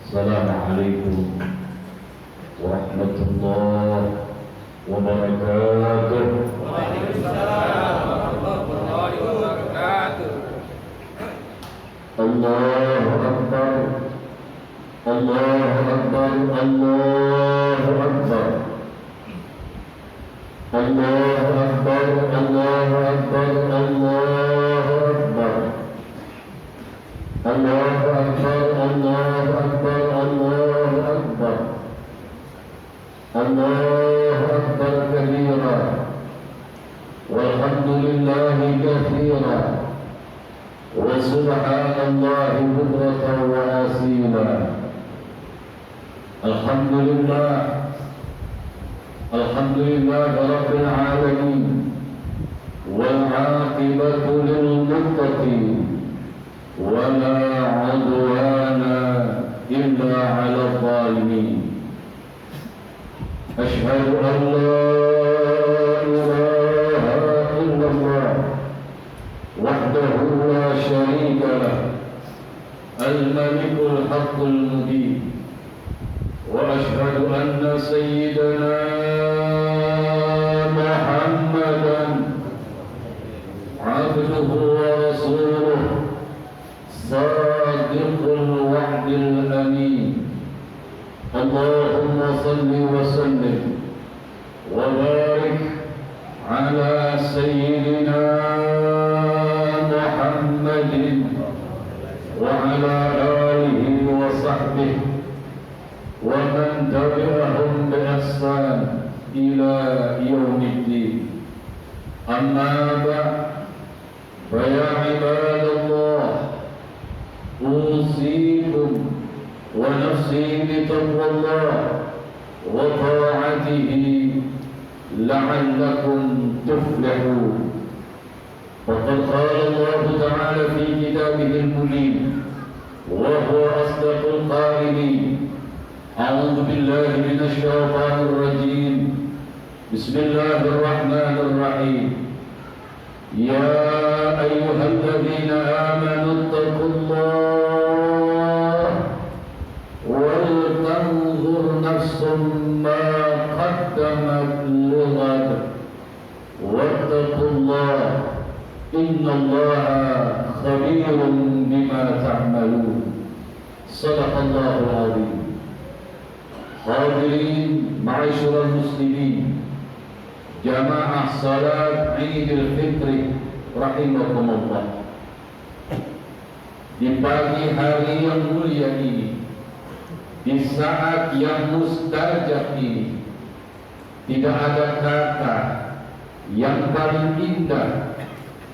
Assalamualaikum warahmatullahi wabarakatuh. Waalaikumsalam warahmatullahi wabarakatuh. Allahu Akbar, Allahu Akbar, Allahu Akbar, Allahu Akbar, Allahu Akbar, Allahu Akbar, Allahu Akbar, Allahu Akbar, Allahu Akbar, Allahu Akbar kabira, walhamdulillahi katsira, wa subhanallahi bukratan wa asila. Alhamdulillah, alhamdulillah rabbil alamin, wal 'aqibatu lil muttaqin, wa la 'udwana illa 'alal zalimin. Asyhadu an la ilaha illallah wahdahu la syarika lah, al-malikul haqqul mubin. وأشهد أن سيدنا محمدا عبده ورسوله صادق الوعد الأمين. اللهم صل وسلم وبارك على سيدنا محمد وعلى آله وصحبه ومن تبعهم بإحسان إلى يوم الدين. أما بعد، فيا عباد الله، أوصيكم ونفسي بتقوى الله وطاعته لعلكم تفلحون. وقد قال الله تعالى في كتابه المبين وهو أصدق القائلين: أعوذ بالله من الشيطان الرجيم، بسم الله الرحمن الرحيم. يا أيها الذين آمنوا اتقوا الله ولتنظر نفس ما قدمت لغد واتقوا الله إن الله خبير بما تعملون. صدق الله العظيم. Hadirin ma'asyiral muslimin, jamaah salat Idul Fitri rahimakumullah. Di pagi hari yang mulia ini, di saat yang mustajab ini, tidak ada kata yang paling indah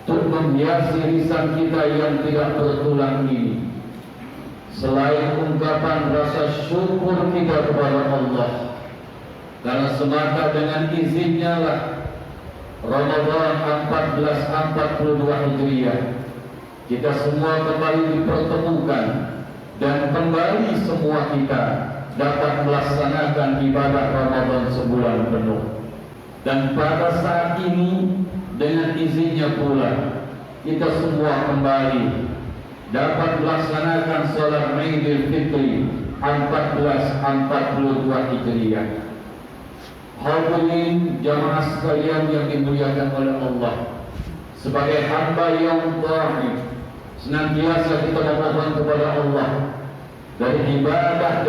untuk menghiasi lisan kita yang tidak bertulang ini selain ungkapan rasa syukur kita kepada Allah, karena semata dengan izinnya lah Ramadan 1442 Hijriah kita semua kembali dipertemukan dan kembali semua kita dapat melaksanakan ibadah Ramadan sebulan penuh. Dan pada saat ini dengan izinnya pula kita semua kembali dapat melaksanakan salat Idul Fitri 1442 Hijriah. Hadirin jamaah sekalian yang dimuliakan oleh Allah, sebagai hamba yang taat, senantiasa kita memohon kepada Allah dari ibadah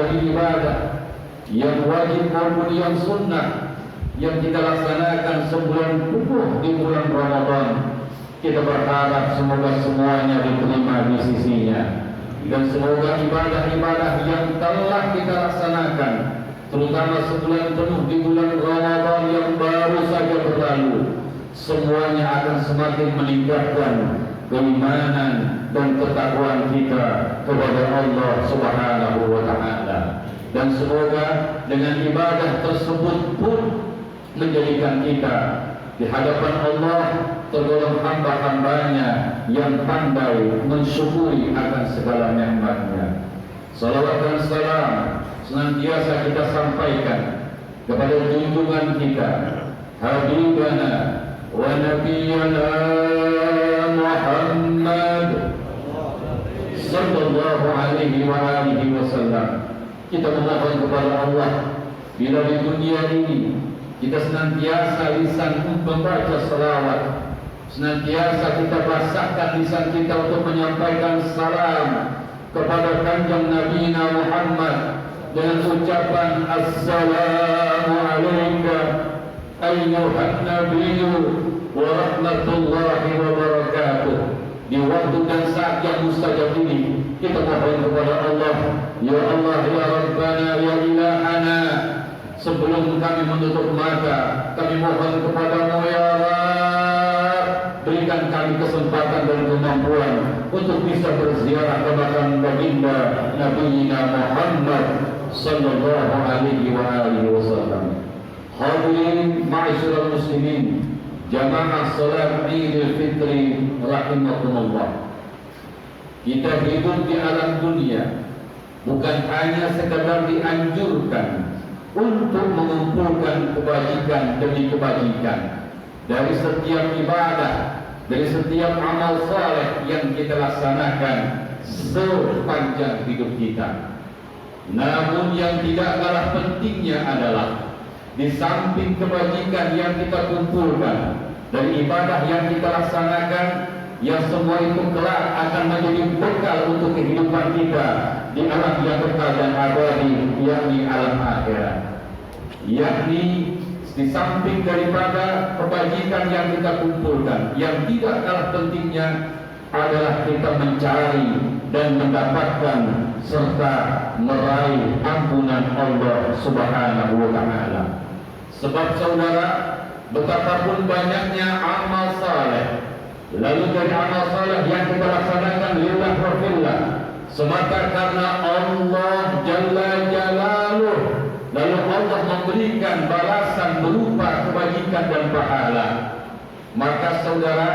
yang wajib maupun yang sunnah yang kita laksanakan sebulan penuh di bulan Ramadan. Kita berharap semoga semuanya diterima di sisinya, dan semoga ibadah-ibadah yang telah kita laksanakan, terutama sebulan penuh di bulan Ramadan yang baru saja berlalu, semuanya akan semakin meningkatkan keimanan dan ketakwaan kita kepada Allah Subhanahu wa Ta'ala. Dan semoga dengan ibadah tersebut pun menjadikan kita di hadapan Allah tergolong hamba-hambanya yang pandai mensyukuri akan segala nikmatnya. Salawat dan salam senantiasa kita sampaikan kepada junjungan kita, Habibana wa Nabiyana Muhammad sallallahu alaihi wasallam. Kita memohon kepada Allah, bila di dunia ini kita senantiasa lisan membaca selawat, senantiasa kita basahkan lisan kita untuk menyampaikan salam kepada kanjeng Nabi Muhammad dengan ucapan Assalamu alayka ayyuhan nabiyyu wa rahmatullahi wa barakatuh. Di waktu dan saat yang mustajab ini kita mohon kepada Allah, ya Allah, ya Rabbana, ya Ilahana, sebelum kami menutup mata, kami mohon kepadamu ya Rabb, berikan kami kesempatan dan kemampuan untuk bisa berziarah ke makam baginda Nabi Muhammad sallallahu alaihi wasallam. Hadirin ma'asyiral muslimin, jamaah salat Idul Fitri rahimakumullah. Kita hidup di alam dunia bukan hanya sekadar dianjurkan untuk mengumpulkan kebajikan demi kebajikan dari setiap ibadah, dari setiap amal saleh yang kita laksanakan sepanjang hidup kita. Namun yang tidak kalah pentingnya adalah di samping kebajikan yang kita kumpulkan dari ibadah yang kita laksanakan, yang semua itu kelak akan menjadi bekal untuk kehidupan kita di alam yang kekal dan abadi, yakni alam akhirat. Yakni di samping daripada kebajikan yang kita kumpulkan, yang tidak kalah pentingnya adalah kita mencari dan mendapatkan serta meraih ampunan Allah Subhanahu wa taala. Sebab saudara, betapapun banyaknya amal saleh, lalu dari amal saleh yang kita laksanakan lillah wa fillah, semata karena Allah Jalla Jalaluh, lalu Allah memberikan balasan berupa kebajikan dan pahala, maka saudara,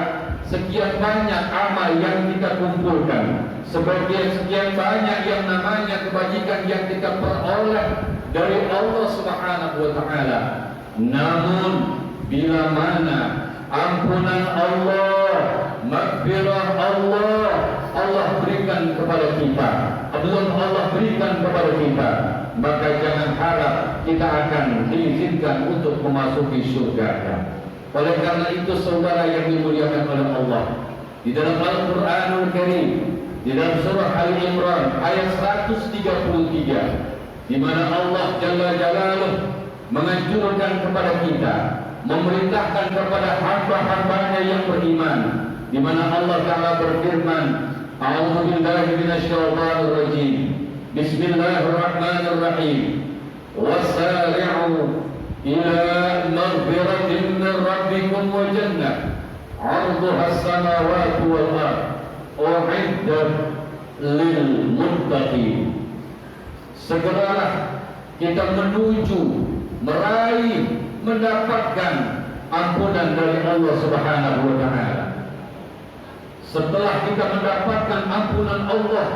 sekian banyak amal yang kita kumpulkan, sekian banyak yang namanya kebajikan yang kita peroleh dari Allah Subhanahu wa taala. Namun bila mana ampunan Allah, maghfirah Allah, Allah berikan kepada kita, belum Allah berikan kepada kita, maka jangan harap kita akan diizinkan untuk memasuki surga. Oleh karena itu saudara yang dimuliakan oleh Allah, di dalam Al-Quranul Karim, di dalam surah Al-Imran ayat 133, di mana Allah Jalla Jalaluh menganjurkan kepada kita, memerintahkan kepada hamba-hambanya yang beriman, di mana Allah Ta'ala berfirman, A'udzu billahi minasyaitonir rajim. Bismillahirrahmanirrahim. Wasari'u ila maghfiratin min rabbikum wa jannah 'arduha as-samawati wal ardh u'iddat lil muttaqin. Segeralah kita menuju, meraih, mendapatkan ampunan dari Allah Subhanahu wa taala. Setelah kita mendapatkan ampunan Allah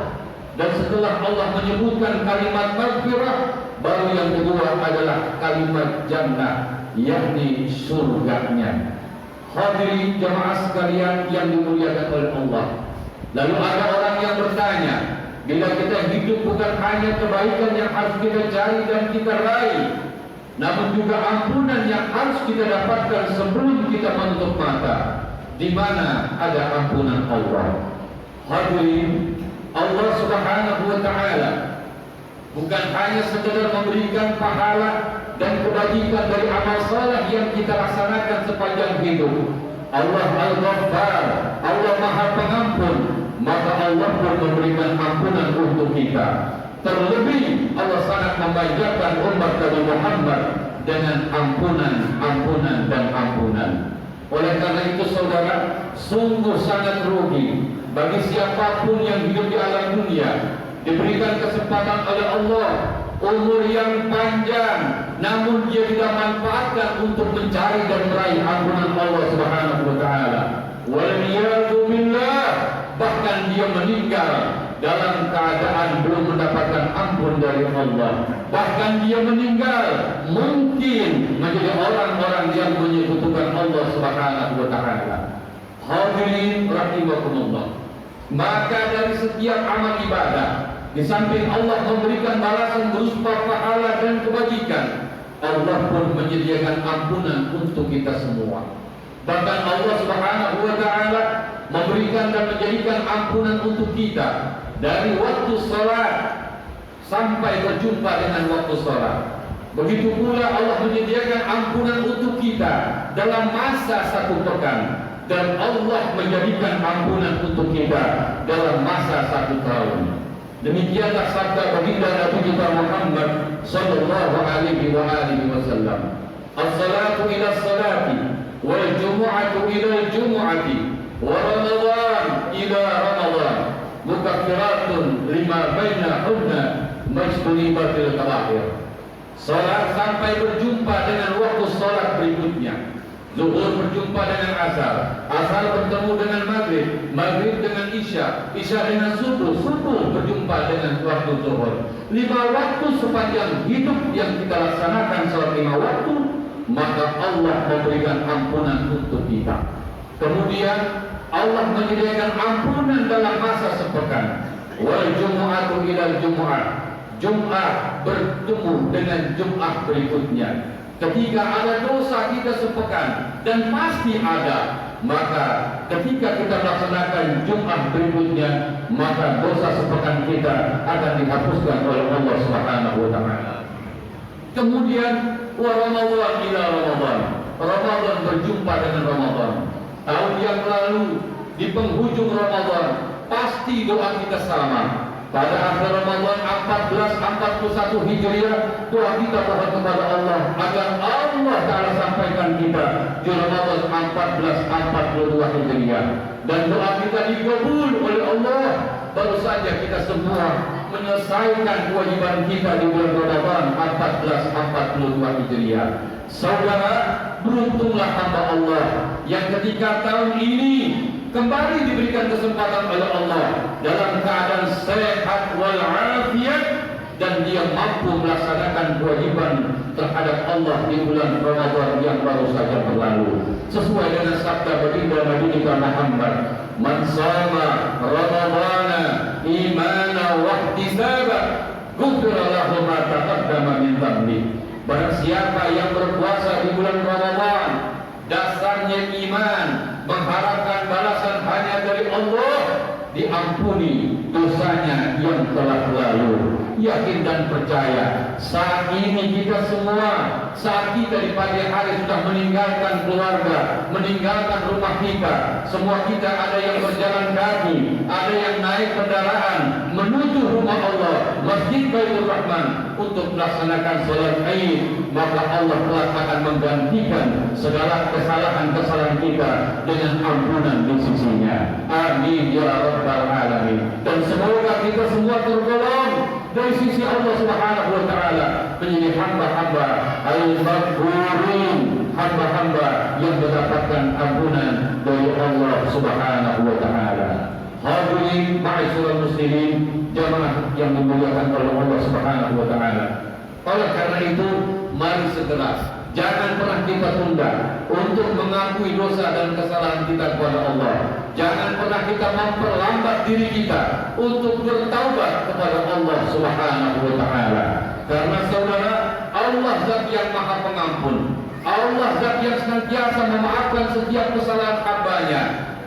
dan setelah Allah menyebutkan kalimat maghfirah, baru yang kedua adalah kalimat jannah, yakni surganya. Hadirin jamaah sekalian yang dimuliakan oleh Allah. Lalu ada orang yang bertanya, bila kita hidup bukan hanya kebaikan yang harus kita cari dan kita raih, namun juga ampunan yang harus kita dapatkan sebelum kita menutup mata, di mana ada ampunan Allah. Hadirin, Allah Subhanahu wa taala bukan hanya sekedar memberikan pahala dan kebajikan dari amal saleh yang kita laksanakan sepanjang hidup. Allah Al-Ghaffar, Allah Maha Pengampun, maka Allah pun memberikan ampunan untuk kita. Terlebih Allah sangat memanjakan umat Nabi Muhammad dengan ampunan, ampunan dan ampunan. Oleh karena itu saudara, sungguh sangat rugi bagi siapapun yang hidup di alam dunia, diberikan kesempatan oleh Allah umur yang panjang, namun dia tidak manfaatkan untuk mencari dan meraih ampunan Allah Subhanahu wa taala. Waliyadu billah, bahkan dia meninggal dalam keadaan belum mendapatkan ampun dari Allah. Bahkan dia meninggal mungkin menjadi orang-orang yang menyekutukan Allah Subhanahu wa taala. Hadirin rahimakumullah. Maka dari setiap amal ibadah, di samping Allah memberikan balasan berupa pahala dan kebajikan, Allah pun menyediakan ampunan untuk kita semua. Bahkan Allah Subhanahu wa taala memberikan dan menjadikan ampunan untuk kita dari waktu salat sampai berjumpa dengan waktu salat. Begitu pula Allah menyediakan ampunan untuk kita dalam masa 1 pekan, dan Allah menjadikan ampunan untuk kita dalam masa 1 tahun. Demikianlah sabda baginda Nabi kita Muhammad sallallahu alaihi wasallam. As-salatu ila salati wal jumu'atu ila jumu'ati wa ramadan ila ramadan mukaffiratun lima bainahunna majtunibatil kaba'ir. Salat sampai berjumpa dengan waktu salat berikutnya. Zuhur berjumpa dengan asar, asar bertemu dengan maghrib, maghrib dengan isya, isya dengan subuh, subuh berjumpa dengan waktu zuhur. 5 waktu sepanjang hidup yang kita laksanakan salat 5 waktu, maka Allah memberikan ampunan untuk kita. Kemudian Allah menyediakan ampunan dalam masa sepekan. Wal jumu'atu ilal jumu'ah, Jum'ah bertemu dengan Jum'ah berikutnya. Ketika ada dosa kita sepekan, dan pasti ada, maka ketika kita melaksanakan Jum'ah berikutnya, maka dosa sepekan kita akan dihapuskan oleh Allah Subhanahu wa taala. Kemudian wa Ramadan ila Ramadan, Ramadan berjumpa dengan Ramadan. Tahun yang lalu di penghujung Ramadan pasti doa kita sama. Pada akhir Ramadan 1441 Hijriah, doa kita kepada Allah agar Allah Ta'ala sampaikan kita di Ramadan 1442 Hijriah, dan doa kita dikabul oleh Allah. Baru saja kita semua menyelesaikan kewajiban kita di bulan Ramadan 1442 Hijriah. Saudara, beruntunglah hamba Allah yang ketika tahun ini kembali diberikan kesempatan oleh Allah dalam keadaan sehat walafiat, dan dia mampu melaksanakan kewajiban terhadap Allah di bulan Ramadan yang baru saja berlalu. Sesuai dengan sabda baginda Nabi kita Muhammad, "Man shama Ramadana imana wa ihtisaba, ghufira lahu ma taqaddama min dhanbi." Barang siapa yang berpuasa di bulan Ramadan, dasarnya iman, mengharapkan balasan hanya dari Allah, diampuni dosanya yang telah lalu. Yakin dan percaya, saat ini kita semua, saat kita di pagi hari sudah meninggalkan keluarga, meninggalkan rumah kita, semua kita ada yang berjalan kaki, ada yang naik kendaraan menuju rumah Allah, Masjid Baitur Rahman, untuk melaksanakan salat Id, maka Allah telah akan menggantikan segala kesalahan-kesalahan kita dengan ampunan di sisinya. Amin ya rabbal alamin. Dan semoga kita semua tergolong dari sisi Allah Subhanahu wa taala menjadi hamba-hamba al-maghfurin, hamba-hamba yang mendapatkan ampunan dari Allah Subhanahu wa taala. Hadirin ma'asyiral muslimin, jamaah yang dimuliakan oleh Allah Subhanahu wa taala. Oleh karena itu, mari segera, jangan pernah kita tunda untuk mengakui dosa dan kesalahan kita kepada Allah. Jangan pernah kita memperlambat diri kita untuk bertaubat kepada Allah Subhanahu wa taala. Karena saudara, Allah zat yang Maha Pengampun, Allah zat yang senantiasa memaafkan setiap kesalahan hamba-Nya.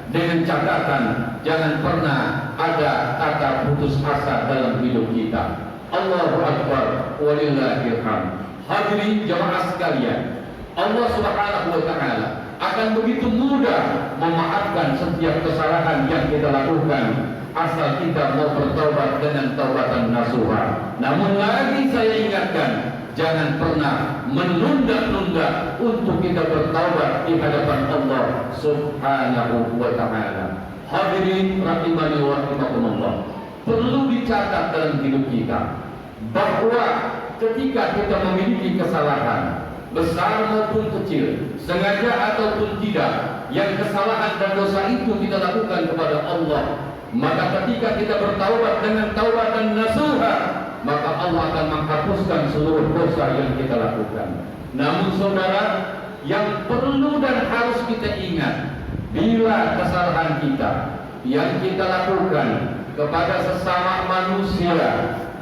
Dengan catatan, jangan pernah ada kata putus asa dalam hidup kita. Allahu Akbar, walillahil hamd. Hadirin jamaah sekalian, Allah Subhanahu wa taala akan begitu mudah memaafkan setiap kesalahan yang kita lakukan, asal kita mau bertaubat dengan taubatan nasuha. Namun lagi saya ingatkan, jangan pernah menunda-nunda untuk kita bertaubat di hadapan Allah Subhanahu wa taala. Hadirin rahimani wa rahimakumullah, perlu dicatat dalam hidup kita bahwa ketika kita memiliki kesalahan besar maupun kecil, sengaja ataupun tidak, yang kesalahan dan dosa itu kita lakukan kepada Allah, maka ketika kita bertaubat dengan taubatan nasuha, maka Allah akan menghapuskan seluruh dosa yang kita lakukan. Namun saudara, yang perlu dan harus kita ingat, bila kesalahan kita, yang kita lakukan kepada sesama manusia,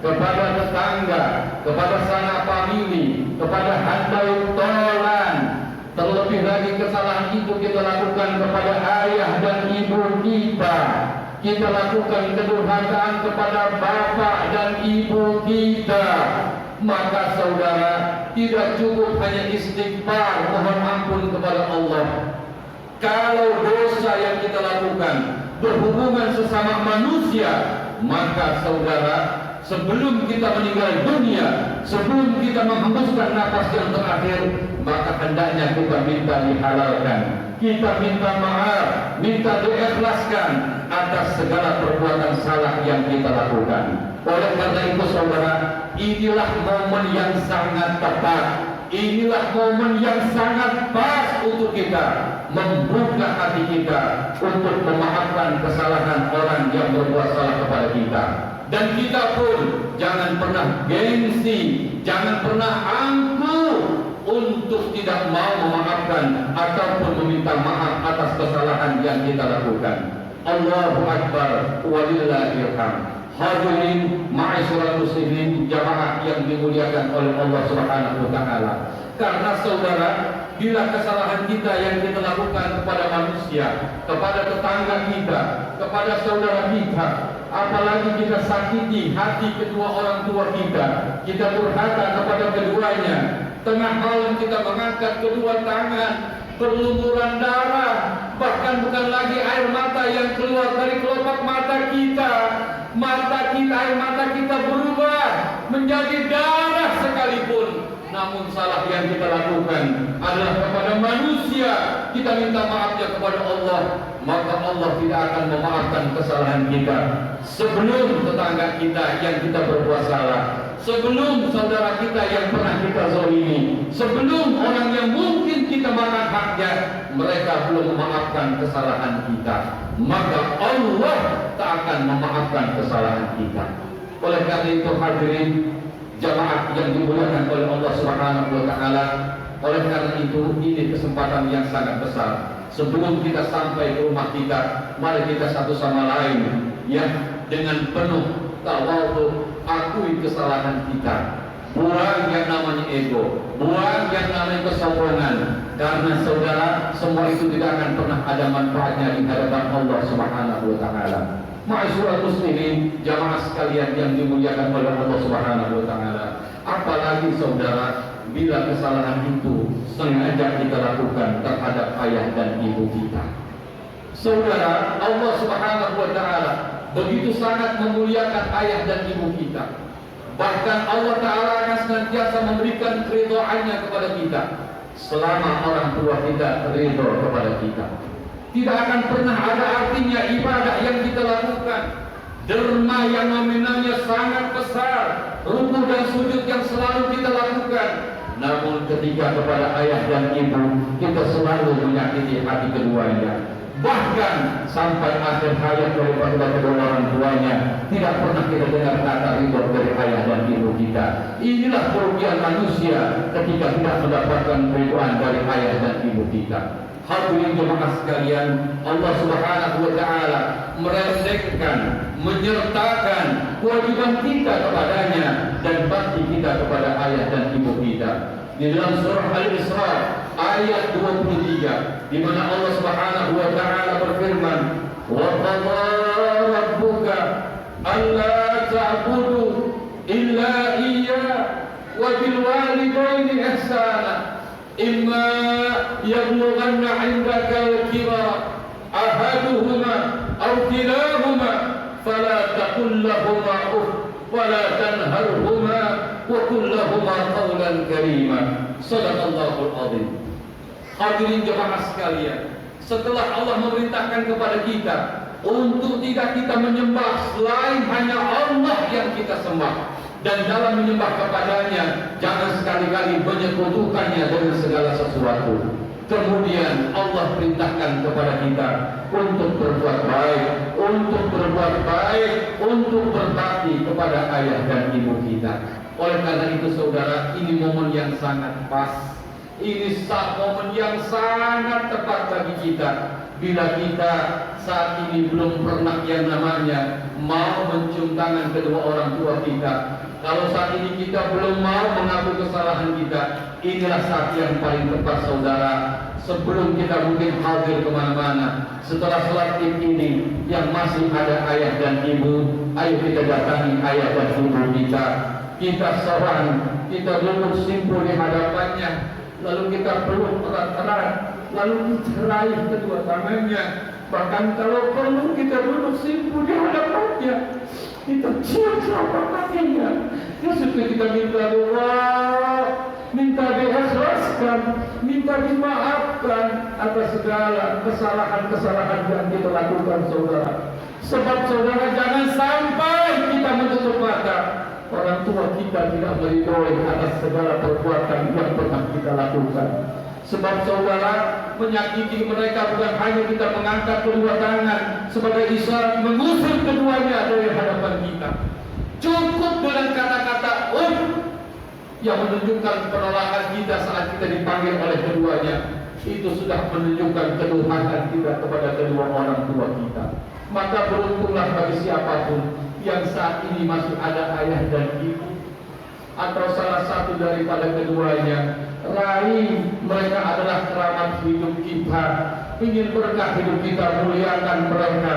kepada tetangga, kepada sanak famili, kepada handai tolan. Terlebih lagi kesalahan itu kita lakukan kepada ayah dan ibu kita. Kita lakukan kedurhakaan kepada bapak dan ibu kita. Maka saudara, tidak cukup hanya istighfar, mohon ampun kepada Allah. Kalau dosa yang kita lakukan berhubungan sesama manusia, maka saudara, sebelum kita meninggal dunia, sebelum kita menghembuskan nafas yang terakhir, maka hendaknya kita minta dihalalkan, kita minta maaf, minta diikhlaskan atas segala perbuatan salah yang kita lakukan. Oleh karena itu saudara, inilah momen yang sangat tepat, inilah momen yang sangat pas untuk kita membuka hati kita untuk memaafkan kesalahan orang yang berbuat salah kepada kita. Dan kita pun jangan pernah gengsi, jangan pernah angkuh untuk tidak mau memaafkan ataupun meminta maaf atas kesalahan yang kita lakukan. Allahu Akbar, walillahil hamd. Hadirin ma'asyiral muslimin, jamaah yang dimuliakan oleh Allah Subhanahu wa taala. Karena saudara, bila kesalahan kita yang kita lakukan kepada manusia, kepada tetangga kita, kepada saudara kita, apalagi kita sakiti hati kedua orang tua kita durhaka kepada keduanya, tengah malam kita mengangkat kedua tangan, berlumuran darah, bahkan bukan lagi air mata yang keluar dari kelopak mata kita, air mata kita berubah menjadi darah sekalipun. Namun salah yang kita lakukan adalah kepada manusia, kita minta maafnya kepada Allah, maka Allah tidak akan memaafkan kesalahan kita. Sebelum tetangga kita yang kita berbuat salah, sebelum saudara kita yang pernah kita zalimi, sebelum orang yang mungkin kita makan haknya, mereka belum memaafkan kesalahan kita, maka Allah tak akan memaafkan kesalahan kita. Oleh karena itu hadirin jamaah yang dimuliakan oleh Allah Subhanahu wa taala, oleh karena itu ini kesempatan yang sangat besar. Sebelum kita sampai ke rumah kita, mari kita satu sama lain ya dengan penuh tawadhu akui kesalahan kita. Buang yang namanya ego, buang yang namanya kesombongan, karena saudara, semua itu tidak akan pernah ada manfaatnya di hadapan Allah Subhanahu wa taala. Ma'asyiral muslimin, jamaah sekalian yang dimuliakan oleh Allah Subhanahu wa taala. Apalagi saudara, bila kesalahan itu sengaja kita lakukan terhadap ayah dan ibu kita. Saudara, Allah Subhanahu wa taala begitu sangat memuliakan ayah dan ibu kita. Bahkan Allah Ta'ala akan senantiasa memberikan keridhaannya kepada kita selama orang tua kita ridho kepada kita. Tidak akan pernah ada artinya ibadah yang kita lakukan, derma yang nominalnya sangat besar, ruku dan sujud yang selalu kita lakukan, namun ketika kepada ayah dan ibu kita selalu menyakiti hati keduanya. Bahkan sampai akhir hayat daripada kedua orang tuanya tidak pernah kita dengar kata ridho dari ayah dan ibu kita. Inilah kerugian manusia ketika tidak mendapatkan keridhaan dari ayah dan ibu kita. Hadirin jemaah sekalian, Allah Subhanahu wa taala merendekkan, menyertakan kewajiban kita kepadanya dan bakti kita kepada ayah dan ibu kita. Di dalam surah Al-Isra ayat 23, di mana Allah Subhanahu wa taala berfirman, "Wa qadara rabbuka alla ta'budu illa iyyah wa bil walidaini ihsana imma yablughanna 'indaka al-kibara ahaduhuma aw kilahuma fala taqul lahumā uff wa la tanharhumā wa qul lahumā qawlan karīmā." Shadaqallahul 'azim. Hadirin jemaah sekalian, setelah Allah memerintahkan kepada kita untuk tidak kita menyembah selain hanya Allah yang kita sembah, dan dalam menyembah kepadanya jangan sekali-kali menyekutukannya dengan segala sesuatu. Kemudian Allah perintahkan kepada kita untuk berbuat baik, untuk berbakti kepada ayah dan ibu kita. Oleh karena itu saudara, ini momen yang sangat pas, ini momen yang sangat tepat bagi kita bila kita saat ini belum pernah yang namanya mau mencium tangan kedua orang tua kita. Kalau saat ini kita belum mau mengaku kesalahan kita, inilah saat yang paling tepat saudara. Sebelum kita mungkin hadir kemana-mana, setelah sholat id ini yang masih ada ayah dan ibu, ayo kita datangi ayah dan ibu kita. Kita seorang, kita duduk simpul di hadapannya, lalu kita peluk erat-erat, lalu kita raih kedua tangannya. Bahkan kalau perlu kita duduk simpul di hadapannya, kita cium telapak kakinya. Sesudah kita minta doa, minta diikhlaskan, minta dimaafkan atas segala kesalahan-kesalahan yang kita lakukan saudara. Sebab saudara jangan sampai kita menutup mata. Orang tua kita tidak meridhoi atas segala perbuatan yang pernah kita lakukan. Sebab saudara, menyakiti mereka bukan hanya kita mengangkat kedua tangan sebagai isyarat mengusir keduanya dari hadapan kita. Cukup dengan kata-kata yang menunjukkan penolakan kita saat kita dipanggil oleh keduanya. Itu sudah menunjukkan kedurhakaan kita kepada kedua orang tua kita. Maka beruntunglah bagi siapapun yang saat ini masih ada ayah dan ibu atau salah satu daripada keduanya. Raih, mereka adalah keramat hidup kita. Ingin berkah hidup kita, muliakan mereka,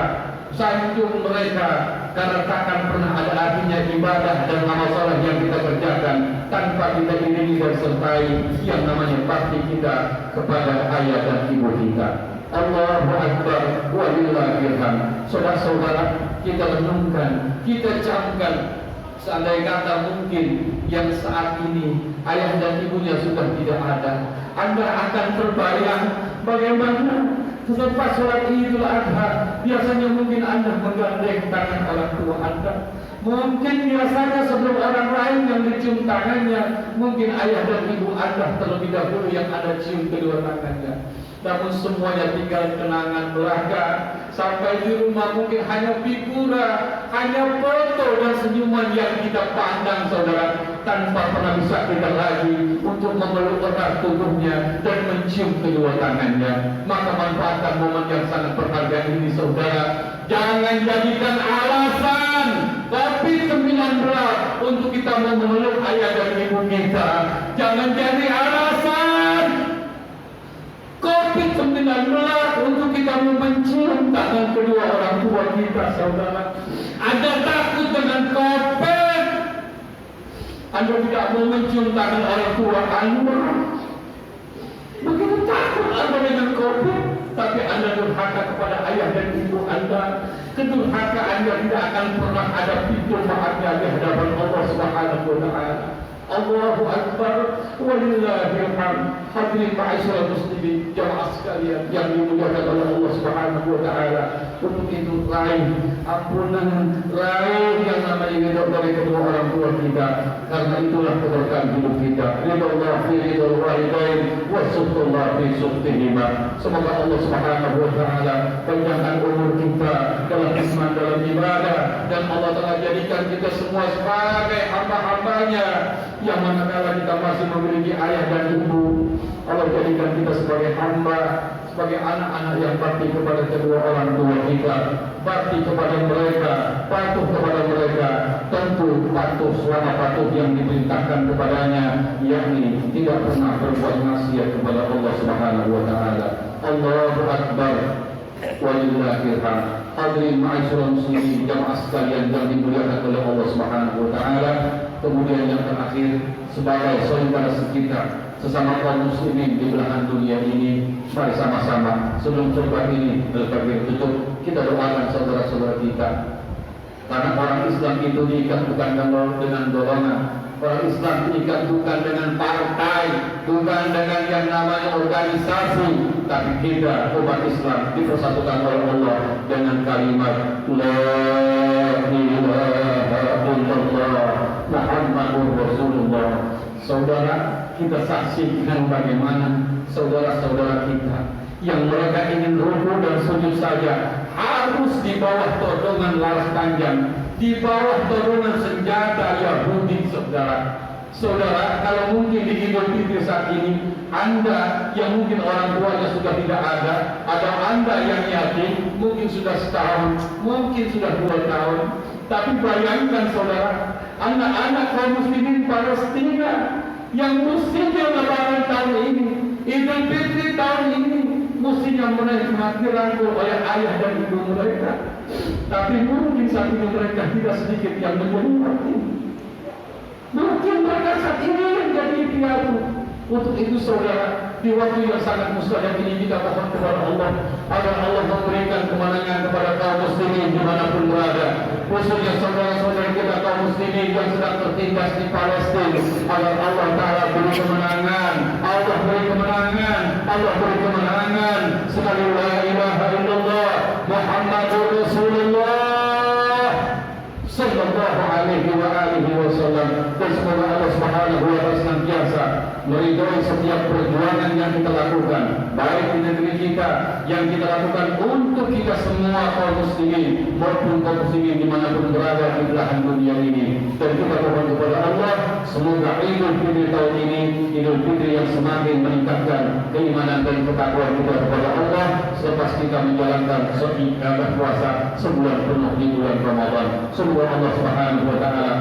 sanjung mereka, karena takkan pernah ada artinya ibadah dan amal saleh yang kita kerjakan tanpa kita iringi dan sertai yang namanya bakti kita kepada ayah dan ibu kita. Allahu Akbar walillahil hamd. Saudara-saudara, kita renungkan, kita camkan. Seandainya kata mungkin yang saat ini ayah dan ibunya sudah tidak ada, Anda akan terbayang bagaimana selepas sholat Idul Adha biasanya mungkin Anda menggandeng tangan orang tua Anda. Mungkin biasanya sebelum orang lain yang dicium tangannya, mungkin ayah dan ibu Anda terlebih dahulu yang ada cium kedua tangannya. Namun semuanya tinggal kenangan belaka. Sampai di rumah mungkin hanya figura, hanya foto dan senyuman yang kita pandang saudara, tanpa pernah bisa kita lagi untuk memeluk erat tubuhnya dan mencium kedua tangannya. Maka manfaatkan momen yang sangat berharga ini saudara. Jangan jadikan alasan COVID-19 untuk kita memeluk ayah dan ibu kita. Jangan jadi alasan COVID-19 untuk kita mencium tangan kedua orang tua kita saudara. Anda takut dengan COVID, Anda tidak mau mencium tangan orang tua Anda. Begitu takut Anda dengan COVID, tapi Anda durhaka kepada ayah dan ibu Anda. Kedurhaka Anda tidak akan pernah ada pintu maafnya di hadapan Allah Subhanahu wa taala. Allahu Akbar walillahil hamd. Hadirin ma'asyiral muslimin jamaah sekalian yang dimuliakan oleh Allah Subhanahu wa taala. Untuk itu raih ampunan, raih yang namanya ridho dari kedua orang tua kita, karena itulah keberkahan hidup kita. Ridho fi ridho walidain wa suhtullah fi suhtihima. Semoga Allah Subhanahu wa taala panjangkan umur kita dalam iman, dalam ibadah, dan Allah telah jadikan kita semua sebagai hamba-hambanya yang manakala kita masih memiliki ayah dan ibu, Allah jadikan kita sebagai hamba, sebagai anak-anak yang bakti kepada kedua orang tua kita, bakti kepada mereka, patuh kepada mereka, tentu patuh selama patuh yang diperintahkan kepadanya, yakni tidak pernah berbuat maksiat kepada Allah Subhanahu wa taala. Allahu Akbar walillahil hamd. Hadirin ma'asyiral muslimin jamaah sekalian yang dimuliakan oleh Allah Subhanahu wa taala. Kemudian yang terakhir, sebagai solidaritas kita sesama kaum muslimin di belahan dunia ini, mari sama-sama sebelum khutbah ini berakhir tutup, kita doakan saudara-saudara kita. Karena orang Islam itu diikat bukan dengan golongan. Orang Islam diikat bukan dengan partai, bukan dengan yang namanya organisasi, tapi kita umat Islam dipersatukan oleh Allah dengan kalimat La ilaha illallah Muhammadur Rasulullah. Saudara, kita saksikan bagaimana saudara-saudara kita yang mereka ingin ruku dan sujud saja harus di bawah todongan laras panjang, di bawah todongan senjata Yahudi saudara. Saudara, kalau mungkin di Idul Fitri saat ini Anda yang mungkin orang tuanya sudah tidak ada, atau Anda yang yatim mungkin sudah setahun, mungkin sudah 2 tahun. Tapi bayangkan saudara, anak-anak kaum muslimin Palestina yang mestinya lebaran tahun ini, Idul Fitri tahun ini, mestinya menikmati rangkul oleh ayah dan ibu mereka. Tapi mungkin saat ini mereka tidak sedikit yang menjadi yatim. Mungkin mereka saat ini yang jadi piatu. Untuk itu saudara, di waktu yang sangat mustahil ini kita mohon kepada Allah agar Allah memberikan kemenangan kepada kaum muslimin dimanapun berada, khususnya saudara-saudara kita kaum muslimin yang sedang tertindas di Palestina, agar Allah Ta'ala beri kemenangan, Allah beri kemenangan, Allah beri kemenangan. Sekali la ilaha illallah Muhammadur Rasulullah sallallahu alaihi wa alihi wasallam. Dan semoga Allah Subhanahu wa taala senantiasa meridhai setiap perjuangan yang kita lakukan, baik di negeri kita yang kita lakukan untuk kita semua kaum muslimin maupun kaum muslimin dimanapun berada di belahan dunia ini. Dan kita mohon kepada Allah semoga Idul Fitri tahun ini Idul Fitri yang semakin meningkatkan keimanan dan ketakwaan kita kepada Allah selepas kita menjalankan ibadah puasa sebulan penuh di bulan Ramadan. Semoga Allah Subhanahu wa taala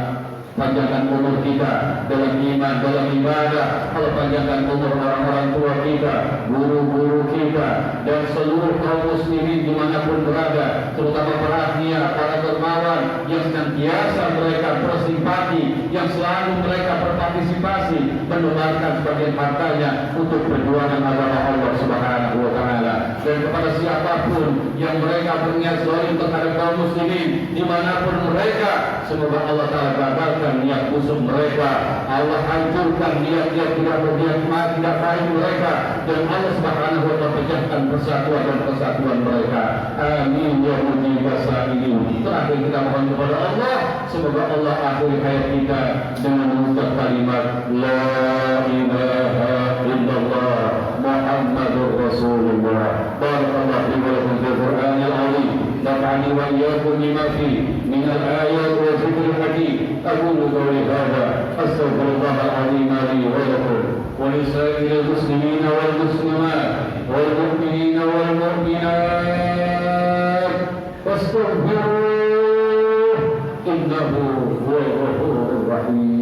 panjangkan umur kita dalam iman, dalam ibadah. Allah panjangkan umur orang-orang tua kita, guru-guru kita, dan seluruh kaum muslimin dimanapun berada, terutama para ahliya, para dermawan yang senantiasa mereka bersimpati, yang selalu mereka berpartisipasi menularkan sebagian hartanya untuk perjuangan agama Allah Subhanahu wa taala. Dan kepada siapapun yang mereka berniat zalim terhadap kaum muslimin dimanapun mereka, semoga Allah Ta'ala gagalkan niat busuk mereka, Allah hancurkan niat-niat tidak baik mereka, dan Allah Subhanahu wa taala pecahkan persatuan dan persatuan mereka. Amin ya mujibas sa'ilin. Terakhir kita mohon kepada Allah, semoga Allah akhiri hayat kita dengan mengucap kalimat la ilaha illallah Muhammadur Rasulullah. Barakallahu fi wa lakum fil Qur'anil azim. نفعني وإياكم بما فيه من الآيات والذكر الحكيم. أقول قولي هذا أستغفر الله العظيم لي ولكم ولسائر المسلمين والمسلمات والمؤمنين والمؤمنات فاستغفروه إنه هو الغفور الرحيم.